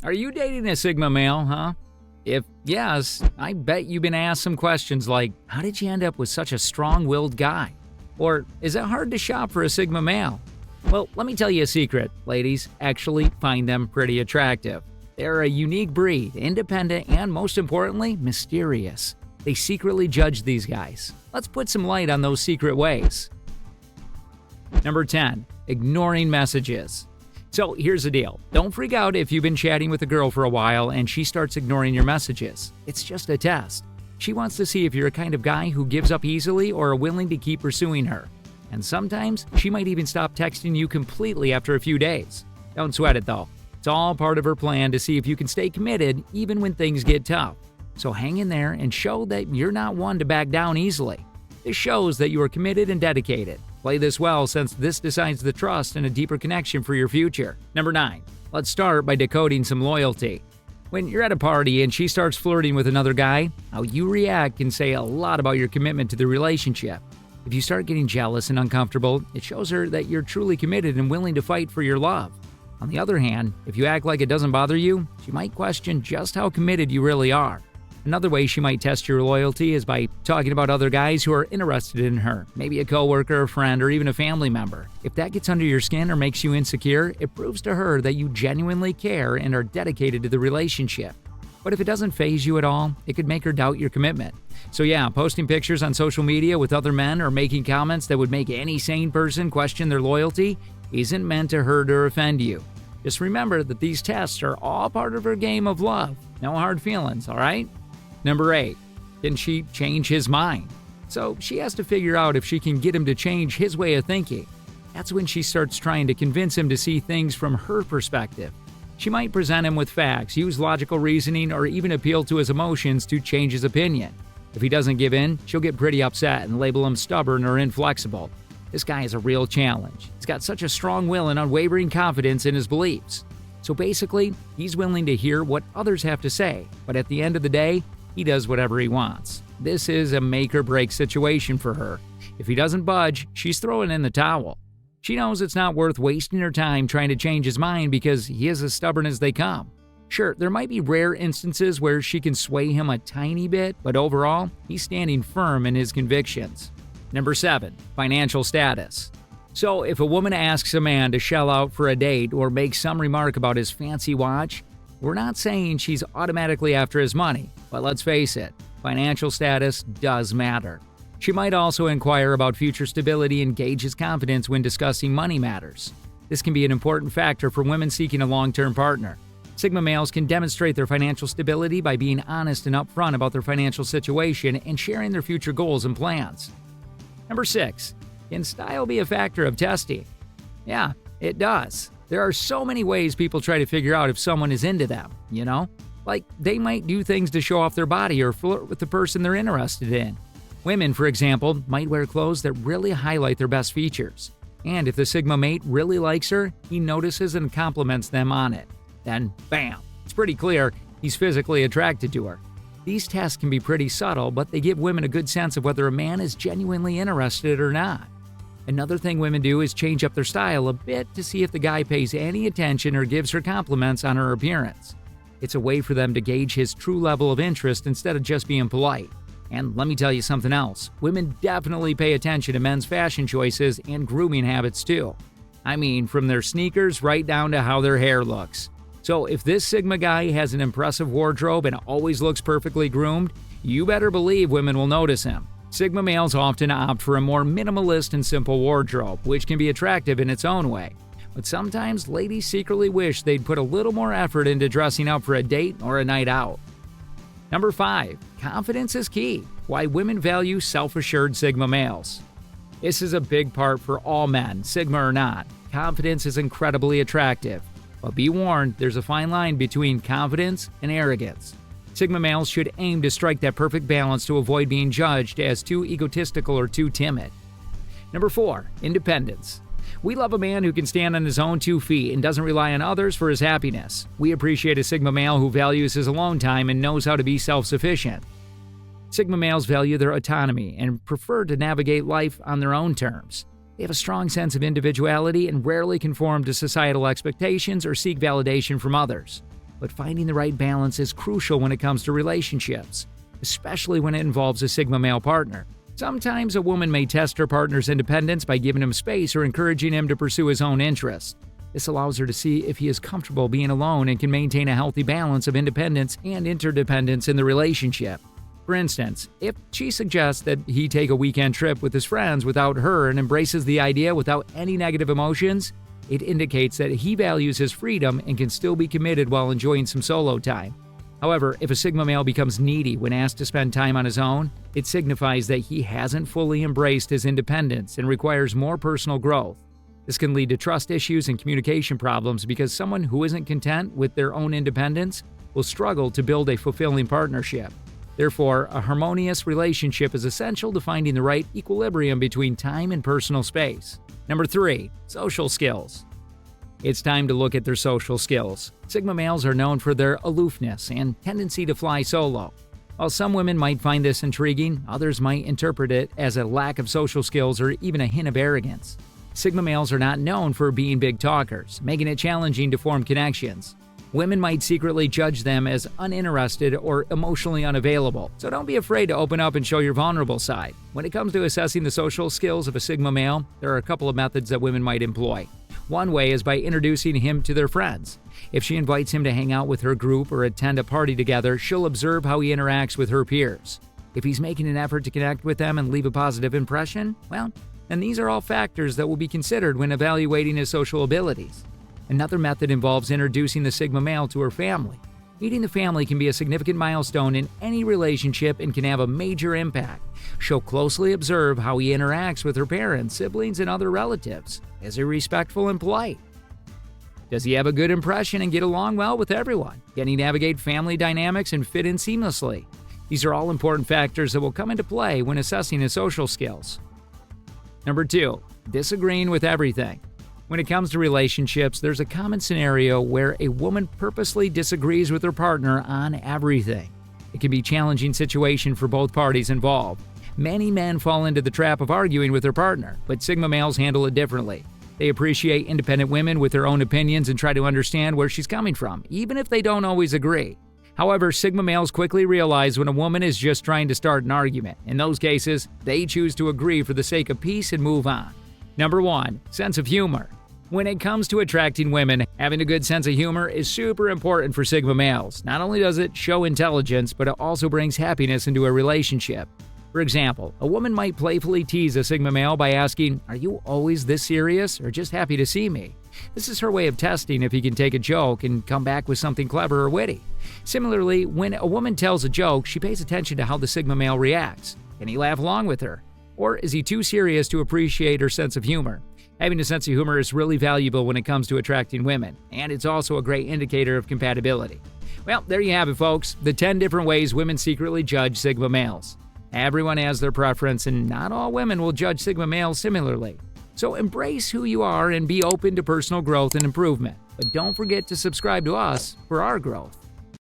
Are you dating a Sigma male, huh? If yes, I bet you've been asked some questions like, how did you end up with such a strong-willed guy? Or, is it hard to shop for a Sigma male? Well, let me tell you a secret, ladies. Actually find them pretty attractive. They're a unique breed, independent, and most importantly, mysterious. They secretly judge these guys. Let's put some light on those secret ways. Number 10. Ignoring messages. So here's the deal. Don't freak out if you've been chatting with a girl for a while and she starts ignoring your messages. It's just a test. She wants to see if you're a kind of guy who gives up easily or are willing to keep pursuing her. And sometimes she might even stop texting you completely after a few days. Don't sweat it though. It's all part of her plan to see if you can stay committed even when things get tough. So hang in there and show that you're not one to back down easily. This shows that you are committed and dedicated. Play this well since this decides the trust and a deeper connection for your future. Number 9. Let's start by decoding some loyalty. When you're at a party and she starts flirting with another guy, how you react can say a lot about your commitment to the relationship. If you start getting jealous and uncomfortable, it shows her that you're truly committed and willing to fight for your love. On the other hand, if you act like it doesn't bother you, she might question just how committed you really are. Another way she might test your loyalty is by talking about other guys who are interested in her, maybe a coworker, a friend, or even a family member. If that gets under your skin or makes you insecure, it proves to her that you genuinely care and are dedicated to the relationship. But if it doesn't faze you at all, it could make her doubt your commitment. So yeah, posting pictures on social media with other men or making comments that would make any sane person question their loyalty isn't meant to hurt or offend you. Just remember that these tests are all part of her game of love. No hard feelings, all right? Number 8. Can she change his mind? So she has to figure out if she can get him to change his way of thinking. That's when she starts trying to convince him to see things from her perspective. She might present him with facts, use logical reasoning, or even appeal to his emotions to change his opinion. If he doesn't give in, she'll get pretty upset and label him stubborn or inflexible. This guy is a real challenge. He's got such a strong will and unwavering confidence in his beliefs. So basically, he's willing to hear what others have to say, but at the end of the day, he does whatever he wants. This is a make-or-break situation for her. If he doesn't budge, she's throwing in the towel. She knows it's not worth wasting her time trying to change his mind because he is as stubborn as they come. Sure, there might be rare instances where she can sway him a tiny bit, but overall, he's standing firm in his convictions. Number 7. Financial status. So if a woman asks a man to shell out for a date or makes some remark about his fancy watch, we're not saying she's automatically after his money, but let's face it, financial status does matter. She might also inquire about future stability and gauge his confidence when discussing money matters. This can be an important factor for women seeking a long-term partner. Sigma males can demonstrate their financial stability by being honest and upfront about their financial situation and sharing their future goals and plans. Number 6. Can style be a factor of testing? Yeah, it does. There are so many ways people try to figure out if someone is into them, you know? Like, they might do things to show off their body or flirt with the person they're interested in. Women, for example, might wear clothes that really highlight their best features. And if the Sigma mate really likes her, he notices and compliments them on it. Then, bam, it's pretty clear he's physically attracted to her. These tests can be pretty subtle, but they give women a good sense of whether a man is genuinely interested or not. Another thing women do is change up their style a bit to see if the guy pays any attention or gives her compliments on her appearance. It's a way for them to gauge his true level of interest instead of just being polite. And let me tell you something else. Women definitely pay attention to men's fashion choices and grooming habits too. I mean, from their sneakers right down to how their hair looks. So if this Sigma guy has an impressive wardrobe and always looks perfectly groomed, you better believe women will notice him. Sigma males often opt for a more minimalist and simple wardrobe, which can be attractive in its own way. But sometimes ladies secretly wish they'd put a little more effort into dressing up for a date or a night out. Number 5. Confidence is key. Why women value self-assured Sigma males. This is a big part for all men, Sigma or not. Confidence is incredibly attractive. But be warned, there's a fine line between confidence and arrogance. Sigma males should aim to strike that perfect balance to avoid being judged as too egotistical or too timid. Number 4. Independence. We love a man who can stand on his own 2 feet and doesn't rely on others for his happiness. We appreciate a Sigma male who values his alone time and knows how to be self-sufficient. Sigma males value their autonomy and prefer to navigate life on their own terms. They have a strong sense of individuality and rarely conform to societal expectations or seek validation from others. but finding the right balance is crucial when it comes to relationships, especially when it involves a Sigma male partner. Sometimes a woman may test her partner's independence by giving him space or encouraging him to pursue his own interests. This allows her to see if he is comfortable being alone and can maintain a healthy balance of independence and interdependence in the relationship. For instance, if she suggests that he take a weekend trip with his friends without her and embraces the idea without any negative emotions, it indicates that he values his freedom and can still be committed while enjoying some solo time. However, if a Sigma male becomes needy when asked to spend time on his own, it signifies that he hasn't fully embraced his independence and requires more personal growth. This can lead to trust issues and communication problems because someone who isn't content with their own independence will struggle to build a fulfilling partnership. Therefore, a harmonious relationship is essential to finding the right equilibrium between time and personal space. Number 3, social skills. It's time to look at their social skills. Sigma males are known for their aloofness and tendency to fly solo. While some women might find this intriguing, others might interpret it as a lack of social skills or even a hint of arrogance. Sigma males are not known for being big talkers, making it challenging to form connections. Women might secretly judge them as uninterested or emotionally unavailable, so don't be afraid to open up and show your vulnerable side. When it comes to assessing the social skills of a Sigma male, there are a couple of methods that women might employ. One way is by introducing him to their friends. If she invites him to hang out with her group or attend a party together, she'll observe how he interacts with her peers. If he's making an effort to connect with them and leave a positive impression, well, then these are all factors that will be considered when evaluating his social abilities. Another method involves introducing the Sigma male to her family. Meeting the family can be a significant milestone in any relationship and can have a major impact. She'll closely observe how he interacts with her parents, siblings, and other relatives. Is he respectful and polite? Does he have a good impression and get along well with everyone? Can he navigate family dynamics and fit in seamlessly? These are all important factors that will come into play when assessing his social skills. Number 2, disagreeing with everything. When it comes to relationships, there's a common scenario where a woman purposely disagrees with her partner on everything. It can be a challenging situation for both parties involved. Many men fall into the trap of arguing with their partner, but Sigma males handle it differently. They appreciate independent women with their own opinions and try to understand where she's coming from, even if they don't always agree. However, Sigma males quickly realize when a woman is just trying to start an argument. In those cases, they choose to agree for the sake of peace and move on. Number 1, sense of humor. When it comes to attracting women, having a good sense of humor is super important for Sigma males. Not only does it show intelligence, but it also brings happiness into a relationship. For example, a woman might playfully tease a Sigma male by asking, "Are you always this serious or just happy to see me?" This is her way of testing if he can take a joke and come back with something clever or witty. Similarly, when a woman tells a joke, she pays attention to how the Sigma male reacts. Can he laugh along with her? Or is he too serious to appreciate her sense of humor? Having a sense of humor is really valuable when it comes to attracting women, and it's also a great indicator of compatibility. Well, there you have it, folks. The 10 different ways women secretly judge Sigma males. Everyone has their preference, and not all women will judge Sigma males similarly. So embrace who you are and be open to personal growth and improvement. But don't forget to subscribe to us for our growth.